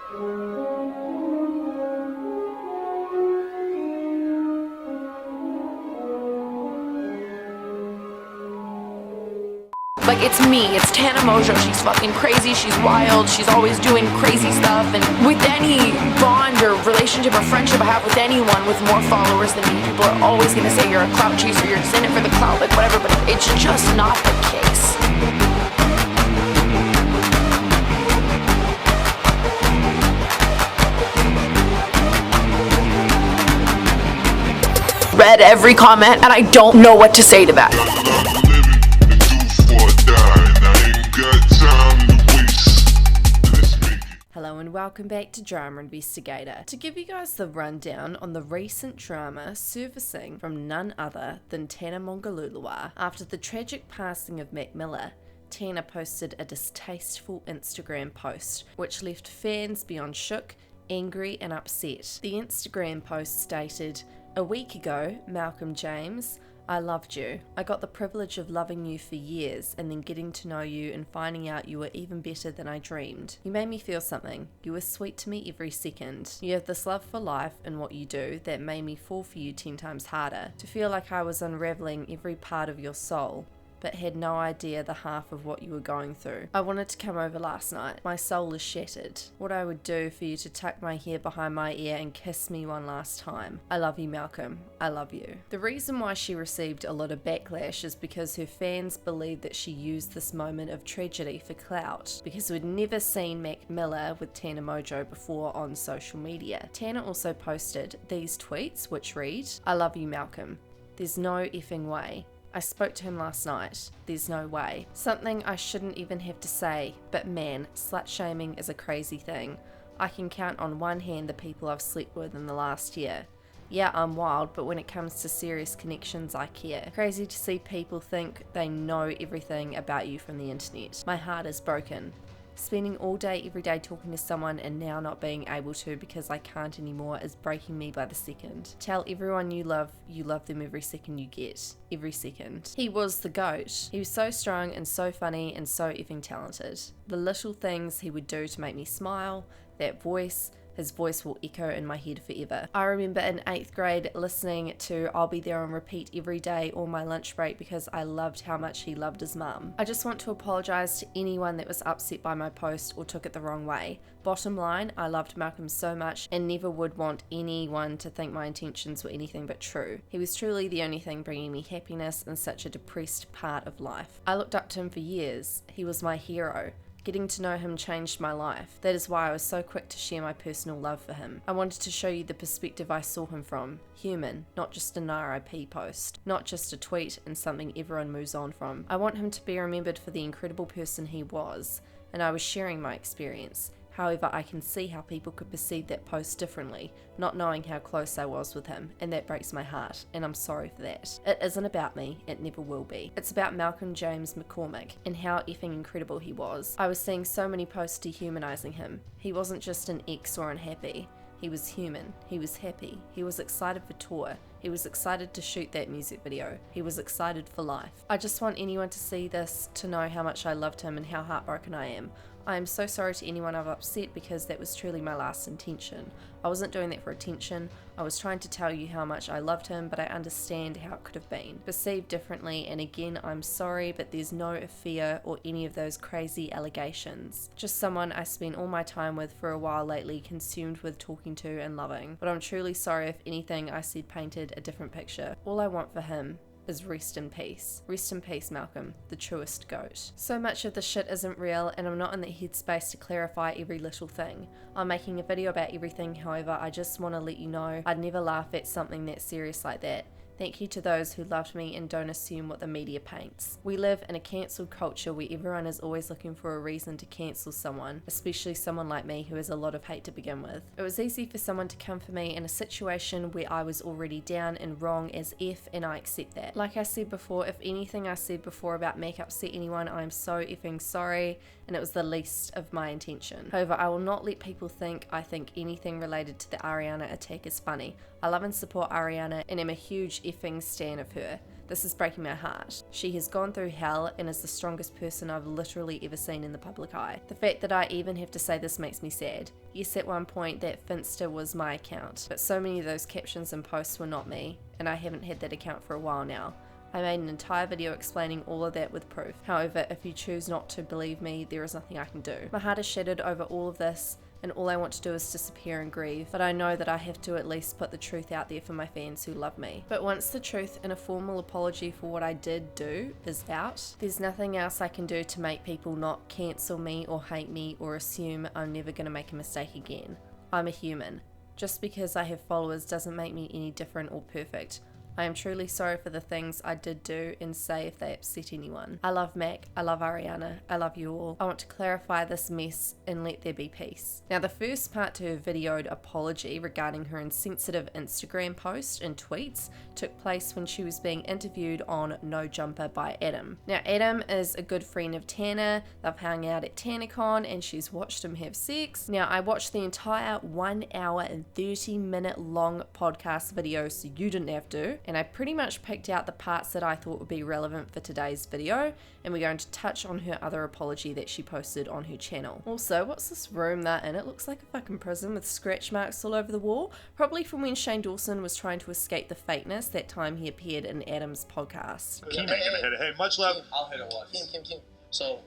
Like, it's me, it's Tana Mojo. She's fucking crazy, she's wild, she's always doing crazy stuff. And with any bond or relationship or friendship I have with anyone with more followers than me, people are always gonna say you're a clout chaser, you're just in it for the clout, like whatever, but it's just not the case. Read every comment and I don't know what to say to that. Hello and welcome back to Drama Investigator. To give you guys the rundown on the recent drama surfacing from none other than Tana Mongalulua. After the tragic passing of Mac Miller, Tana posted a distasteful Instagram post which left fans beyond shook, angry and upset. The Instagram post stated, "A week ago, Malcolm James, I loved you. I got the privilege of loving you for years and then getting to know you and finding out you were even better than I dreamed. You made me feel something. You were sweet to me every second. You have this love for life and what you do that made me fall for you 10 times harder. To feel like I was unraveling every part of your soul, but had no idea the half of what you were going through. I wanted to come over last night. My soul is shattered. What I would do for you to tuck my hair behind my ear and kiss me one last time. I love you, Malcolm. I love you." The reason why she received a lot of backlash is because her fans believed that she used this moment of tragedy for clout, because we'd never seen Mac Miller with Tana Mojo before on social media. Tana also posted these tweets which read, "I love you, Malcolm. There's no effing way. I spoke to him last night. There's no way. Something I shouldn't even have to say, but man, slut shaming is a crazy thing. I can count on one hand the people I've slept with in the last year. Yeah, I'm wild, but when it comes to serious connections, I care. Crazy to see people think they know everything about you from the internet. My heart is broken. Spending all day, every day talking to someone and now not being able to because I can't anymore is breaking me by the second. Tell everyone you love them every second you get. Every second." He was the GOAT. He was so strong and so funny and so effing talented. The little things he would do to make me smile, that voice, his voice will echo in my head forever. I remember in 8th grade listening to I'll Be There on repeat every day or my lunch break because I loved how much he loved his mum. I just want to apologise to anyone that was upset by my post or took it the wrong way. Bottom line, I loved Malcolm so much and never would want anyone to think my intentions were anything but true. He was truly the only thing bringing me happiness in such a depressed part of life. I looked up to him for years. He was my hero. Getting to know him changed my life. That is why I was so quick to share my personal love for him. I wanted to show you the perspective I saw him from. Human, not just an RIP post. Not just a tweet and something everyone moves on from. I want him to be remembered for the incredible person he was, and I was sharing my experience. However, I can see how people could perceive that post differently, not knowing how close I was with him, and that breaks my heart, and I'm sorry for that. It isn't about me, it never will be. It's about Malcolm James McCormick, and how effing incredible he was. I was seeing so many posts dehumanizing him. He wasn't just an ex or unhappy. He was human. He was happy. He was excited for tour. He was excited to shoot that music video. He was excited for life. I just want anyone to see this to know how much I loved him and how heartbroken I am. I am so sorry to anyone I've upset because that was truly my last intention. I wasn't doing that for attention. I was trying to tell you how much I loved him, but I understand how it could have been perceived differently, and again, I'm sorry, but there's no fear or any of those crazy allegations. Just someone I spent all my time with for a while lately, consumed with talking to and loving. But I'm truly sorry if anything I said painted a different picture. All I want for him is rest in peace. Rest in peace, Malcolm, the truest GOAT. So much of the shit isn't real, and I'm not in the headspace to clarify every little thing. I'm making a video about everything, however, I just want to let you know I'd never laugh at something that serious like that. Thank you to those who loved me and don't assume what the media paints. We live in a cancelled culture where everyone is always looking for a reason to cancel someone, especially someone like me who has a lot of hate to begin with. It was easy for someone to come for me in a situation where I was already down and wrong as F, and I accept that. Like I said before, if anything I said before about Mac upset anyone, I am so effing sorry, and it was the least of my intention. However, I will not let people think I think anything related to the Ariana attack is funny. I love and support Ariana and am a huge effing stan of her. This is breaking my heart. She has gone through hell and is the strongest person I've literally ever seen in the public eye. The fact that I even have to say this makes me sad. Yes, at one point that Finsta was my account, but so many of those captions and posts were not me, and I haven't had that account for a while now. I made an entire video explaining all of that with proof. However, if you choose not to believe me, there is nothing I can do. My heart is shattered over all of this, and all I want to do is disappear and grieve, but I know that I have to at least put the truth out there for my fans who love me. But once the truth and a formal apology for what I did do is out, there's nothing else I can do to make people not cancel me or hate me or assume I'm never going to make a mistake again. I'm a human. Just because I have followers doesn't make me any different or perfect. I am truly sorry for the things I did do and say if they upset anyone. I love Mac, I love Ariana, I love you all. I want to clarify this mess and let there be peace. Now the first part to her videoed apology regarding her insensitive Instagram post and tweets took place when she was being interviewed on No Jumper by Adam. Now Adam is a good friend of Tana, they've hung out at TanaCon and she's watched him have sex. Now I watched the entire 1 hour and 30-minute long podcast video so you didn't have to. And I pretty much picked out the parts that I thought would be relevant for today's video, and we're going to touch on her other apology that she posted on her channel. Also, what's this room they're in? It looks like a fucking prison with scratch marks all over the wall, probably from when Shane Dawson was trying to escape the fakeness that time he appeared in Adam's podcast. Hey, much love. I'll hit it once. Kim. So,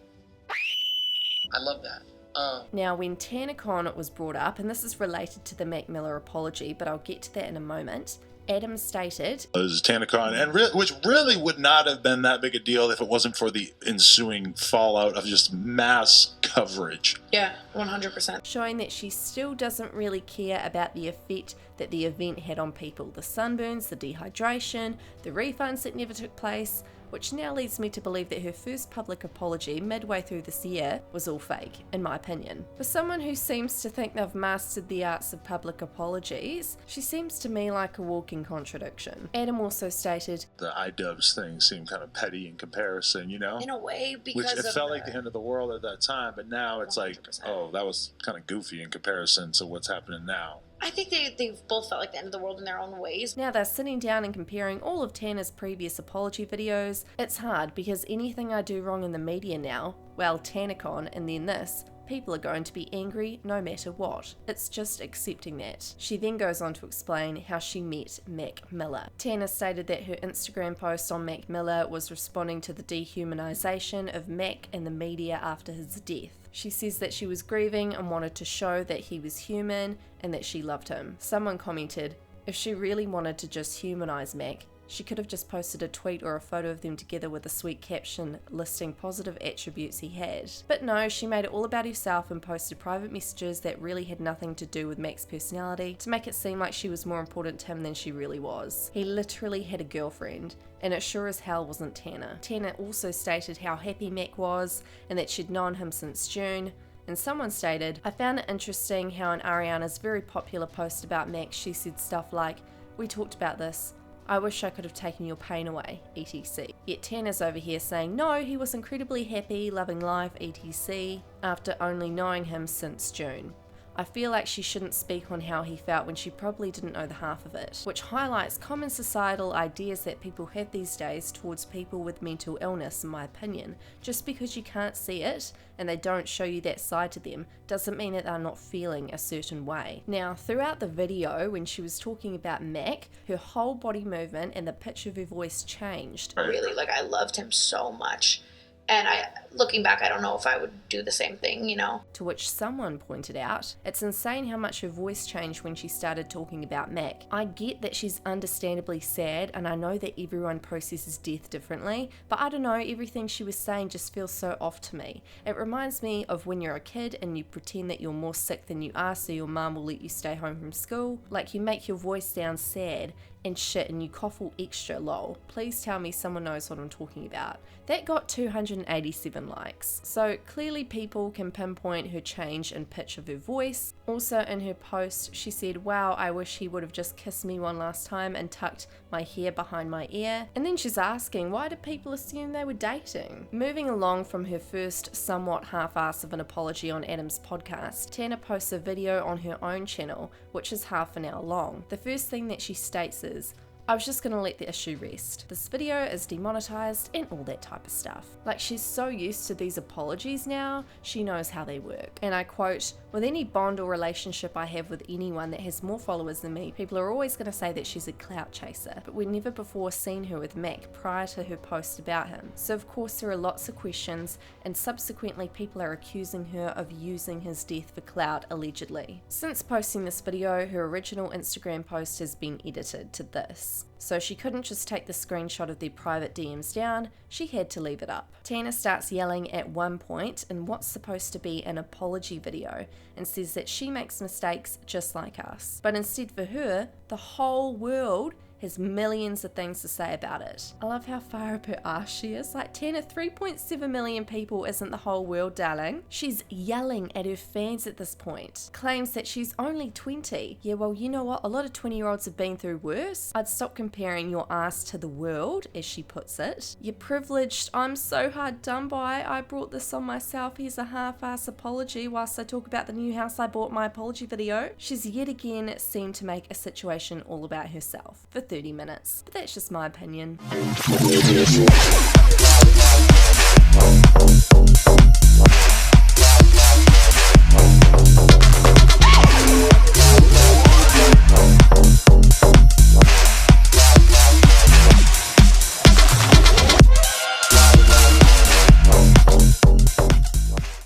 I love that. Now, when TanaCon was brought up, and this is related to the Mac Miller apology, but I'll get to that in a moment, Adam stated, It was TanaCon, and which really would not have been that big a deal if it wasn't for the ensuing fallout of just mass coverage. Yeah, 100%. showing that she still doesn't really care about the effect that the event had on people. The sunburns, the dehydration, the refunds that never took place, which now leads me to believe that her first public apology midway through this year was all fake, in my opinion. For someone who seems to think they've mastered the arts of public apologies, she seems to me like a walking contradiction. Adam also stated, The iDubbbz thing seemed kind of petty in comparison, you know? In a way, Which because it felt like the end of the world at that time, but now it's 100%. like, oh, that was kind of goofy in comparison to what's happening now. I think they've both felt like the end of the world in their own ways. now they're sitting down and comparing all of Tana's previous apology videos. It's hard because anything I do wrong in the media now, well, TanaCon and then this, people are going to be angry no matter what. It's just accepting that. She then goes on to explain how she met Mac Miller. Tana stated that her Instagram post on Mac Miller was responding to the dehumanization of Mac in the media after his death. She says that she was grieving and wanted to show that he was human and that she loved him. Someone commented, if she really wanted to just humanize Mac, she could have just posted a tweet or a photo of them together with a sweet caption listing positive attributes he had. But no, she made it all about herself and posted private messages that really had nothing to do with Mac's personality to make it seem like she was more important to him than she really was. He literally had a girlfriend, and it sure as hell wasn't Tana. Tana also stated how happy Mac was and that she'd known him since June. And someone stated, I found it interesting how in Ariana's very popular post about Mac she said stuff like, we talked about this, I wish I could have taken your pain away, etc. Yet Tana'S over here saying, no, he was incredibly happy, loving life, etc. after only knowing him since June. I feel like she shouldn't speak on how he felt when she probably didn't know the half of it, which highlights common societal ideas that people have these days towards people with mental illness, in my opinion. Just because you can't see it and they don't show you that side to them doesn't mean that they're not feeling a certain way. Now, throughout the video, when she was talking about Mac, her whole body movement and the pitch of her voice changed. Really, like, I loved him so much. And looking back, I don't know if I would do the same thing, you know? To which someone pointed out, it's insane how much her voice changed when she started talking about Mac. I get that she's understandably sad, and I know that everyone processes death differently, but I don't know, everything she was saying just feels so off to me. It reminds me of when you're a kid and you pretend that you're more sick than you are so your mum will let you stay home from school. Like, you make your voice sound sad and shit and you cough all extra, lol. Please tell me someone knows what I'm talking about. That got 287 likes. So clearly people can pinpoint her change in pitch of her voice. Also in her post, she said, wow, I wish he would have just kissed me one last time and tucked my hair behind my ear. And then she's asking, why did people assume they were dating? Moving along from her first somewhat half-ass of an apology on Adam's podcast, Tana posts a video on her own channel, which is half an hour long. The first thing that she states is, I was just gonna let the issue rest. This video is demonetized and all that type of stuff. Like, she's so used to these apologies now, she knows how they work. And I quote, "With any bond or relationship I have with anyone that has more followers than me, people are always gonna say that she's a clout chaser. But we'd never before seen her with Mac prior to her post about him. So of course there are lots of questions, and subsequently people are accusing her of using his death for clout, allegedly." Since posting this video, her original Instagram post has been edited to this. So she couldn't just take the screenshot of their private DMs down, she had to leave it up. Tana starts yelling at one point in what's supposed to be an apology video and says that she makes mistakes just like us. But instead for her, the whole world has millions of things to say about it. I love how far up her arse she is. Like, Tana, 3.7 million people isn't the whole world, darling. She's yelling at her fans at this point. Claims that she's only 20. Yeah, well, you know what? A lot of 20-year-olds have been through worse. I'd stop comparing your ass to the world, as she puts it. You're privileged. I'm so hard done by. I brought this on myself. Here's a half-ass apology whilst I talk about the new house I bought my apology video. She's yet again seemed to make a situation all about herself for 30 minutes, but that's just my opinion.